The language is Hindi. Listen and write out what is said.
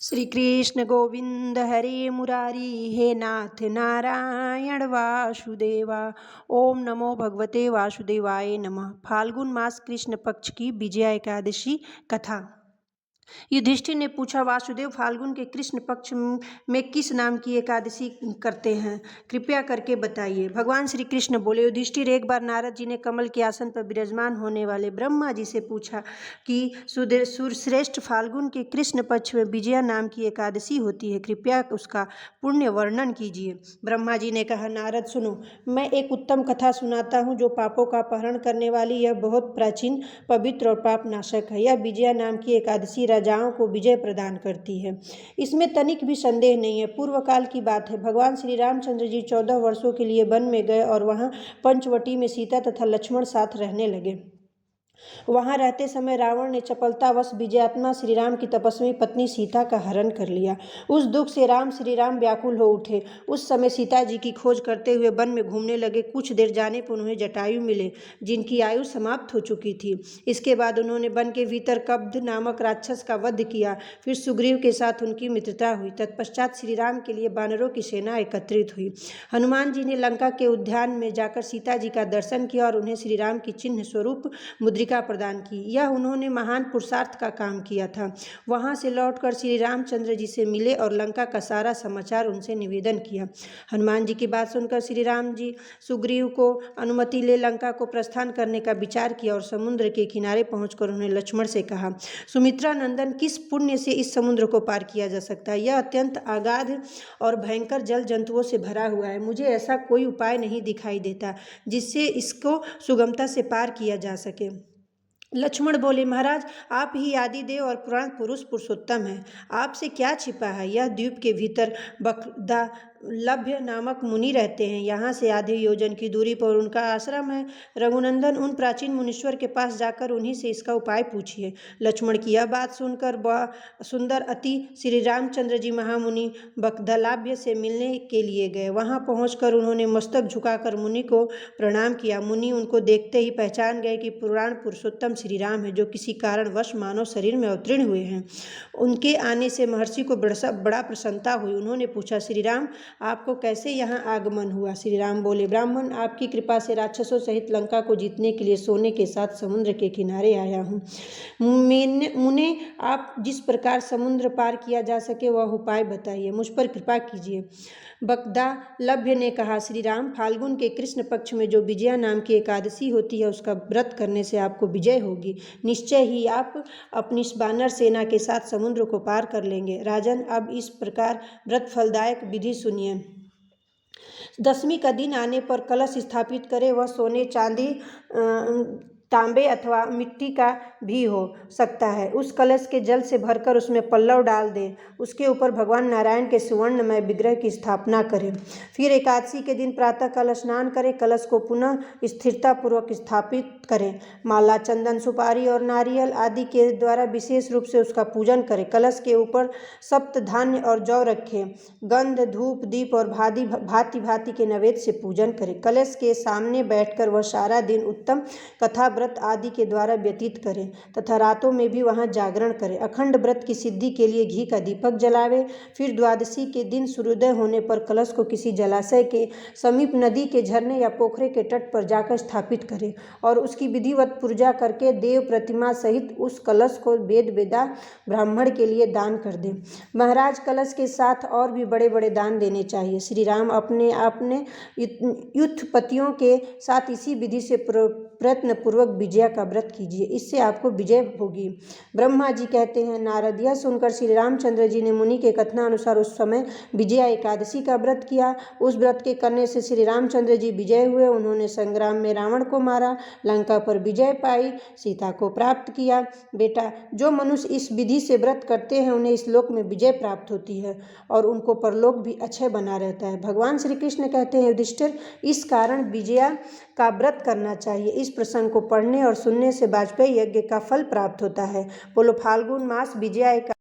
श्री कृष्ण गोविंद हरे मुरारी, हे नाथ नारायण वासुदेवा। ओम नमो भगवते वासुदेवाय नमः। फाल्गुन मास कृष्ण पक्ष की विजया एकादशी कथा। युधिष्ठिर ने पूछा, वासुदेव, फाल्गुन के कृष्ण पक्ष में किस नाम की एकादशी करते हैं? कृपया करके बताइए। भगवान श्री कृष्ण बोले, युधिष्ठिर, एक बार नारद जी ने कमल के आसन पर विराजमान होने वाले ब्रह्मा जी से पूछा कि सुरश्रेष्ठ फाल्गुन के कृष्ण पक्ष में विजया नाम की एकादशी होती है, कृपया उसका पुण्य वर्णन कीजिए। ब्रह्मा जी ने कहा, नारद सुनो, मैं एक उत्तम कथा सुनाता हूँ जो पापों का अपहरण करने वाली यह बहुत प्राचीन, पवित्र और पाप नाशक है। यह विजया नाम की एकादशी राजाओं को विजय प्रदान करती है, इसमें तनिक भी संदेह नहीं है। पूर्व काल की बात है, भगवान श्री रामचंद्र जी 14 वर्षों के लिए वन में गए और वहाँ पंचवटी में सीता तथा लक्ष्मण साथ रहने लगे। वहां रहते समय रावण ने चपलतावश विजयात्मा श्री राम की तपस्वी पत्नी सीता का हरण कर लिया। उस दुख से श्री राम व्याकुल हो उठे। उस समय सीता जी की खोज करते हुए वन में घूमने लगे। कुछ देर जाने पर उन्हें जटायु मिले, जिनकी आयु समाप्त हो चुकी थी। इसके बाद उन्होंने वन के भीतर कब्ध नामक राक्षस का वध किया। फिर सुग्रीव के साथ उनकी मित्रता हुई। तत्पश्चात श्री राम के लिए वानरों की सेना एकत्रित हुई। हनुमान जी ने लंका के उद्यान में जाकर सीता जी का दर्शन किया और उन्हें श्री राम की चिन्ह स्वरूप मुद्रिका प्रदान की। यह उन्होंने महान पुरुषार्थ का काम किया था। वहां से लौटकर श्री रामचंद्र जी से मिले और लंका का सारा समाचार उनसे निवेदन किया। हनुमान जी की बात सुनकर श्री राम जी सुग्रीव को अनुमति ले लंका को प्रस्थान करने का विचार किया और समुद्र के किनारे पहुंचकर उन्हें लक्ष्मण से कहा, सुमित्रा नंदन, किस पुण्य से इस समुद्र को पार किया जा सकता है? यह अत्यंत अगाध और भयंकर जल जंतुओं से भरा हुआ है। मुझे ऐसा कोई उपाय नहीं दिखाई देता जिससे इसको सुगमता से पार किया जा सके। लक्ष्मण बोले, महाराज, आप ही आदि देव और पुराण पुरुष पुरुषोत्तम हैं। आपसे क्या छिपा है? यह द्वीप के भीतर बकदा लभ्य नामक मुनि रहते हैं। यहाँ से आधे योजन की दूरी पर उनका आश्रम है। रघुनंदन, उन प्राचीन मुनीश्वर के पास जाकर उन्हीं से इसका उपाय पूछिए। लक्ष्मण की यह बात सुनकर सुंदर अति श्री रामचंद्र जी महामुनि बकदलाभ्य से मिलने के लिए गए। वहां पहुंचकर उन्होंने मस्तक झुकाकर मुनि को प्रणाम किया। मुनि उनको देखते ही पहचान गए कि पुराण पुरुषोत्तम श्री राम है, जो किसी कारणवश मानव शरीर में अवतीर्ण हुए हैं। उनके आने से महर्षि को बड़ा प्रसन्नता हुई। उन्होंने पूछा, श्री राम, आपको कैसे यहाँ आगमन हुआ? श्री राम बोले, ब्राह्मण, आपकी कृपा से राक्षसों सहित लंका को जीतने के लिए सोने के साथ समुद्र के किनारे आया हूँ। मुने, आप जिस प्रकार समुद्र पार किया जा सके वह उपाय बताइए, मुझ पर कृपा कीजिए। बकदालभ्य ने कहा, श्री राम, फाल्गुन के कृष्ण पक्ष में जो विजया नाम की एकादशी होती है उसका व्रत करने से आपको विजय होगी। निश्चय ही आप अपनी वानर सेना के साथ समुद्र को पार कर लेंगे। राजन, अब इस प्रकार व्रत फलदायक विधि सुनिए। दशमी का दिन आने पर कलश स्थापित करें। वह सोने, चांदी, तांबे अथवा मिट्टी का भी हो सकता है। उस कलश के जल से भरकर उसमें पल्लव डाल दें। उसके ऊपर भगवान नारायण के सुवर्णमय विग्रह की स्थापना करें। फिर एकादशी के दिन प्रातः काल स्नान करें। कलश को पुनः स्थिरतापूर्वक स्थापित करें। माला, चंदन, सुपारी और नारियल आदि के द्वारा विशेष रूप से उसका पूजन करें। कलश के ऊपर सप्त धान्य और जौ रखें। गंध, धूप, दीप और भांति भांति के नैवेद्य से पूजन करें। कलश के सामने बैठकर वह सारा दिन उत्तम कथा, व्रत आदि के द्वारा व्यतीत करें तथा रातों में भी वहां जागरण करें। अखंड व्रत की सिद्धि के लिए घी का दीपक जलावे। फिर द्वादशी के दिन सूर्योदय होने पर कलश को किसी जलाशय के समीप, नदी के झरने या पोखरे के तट पर जाकर स्थापित करें और उसकी विधिवत पूजा करके देव प्रतिमा सहित उस कलश को वेद वेदा ब्राह्मण के लिए दान कर दें। महाराज, कलश के साथ और भी बड़े बड़े दान देने चाहिए। श्री राम, अपने युद्धपतियों के साथ इसी विधि से प्रयत्न पूर्वक विजया का व्रत कीजिए, इससे आपको विजय होगी। ब्रह्मा जी कहते हैं, नारद, यह सुनकर श्री रामचंद्र जी ने मुनि के कथनानुसार उस समय विजया एकादशी का व्रत किया। उस व्रत के करने से श्री रामचंद्र जी विजय हुए। उन्होंने संग्राम में रावण को मारा, लंका पर विजय पाई, सीता को प्राप्त किया। बेटा, जो मनुष्य इस विधि से व्रत करते हैं उन्हें इस लोक में विजय प्राप्त होती है और उनको परलोक भी अक्षय बना रहता है। भगवान श्री कृष्ण कहते हैं, युधिष्ठिर, इस कारण विजया का व्रत करना चाहिए। इस प्रसंग को पढ़ने और सुनने से वाजपेयी यज्ञ का फल प्राप्त होता है। बोलो, फाल्गुन मास विजया एकादशी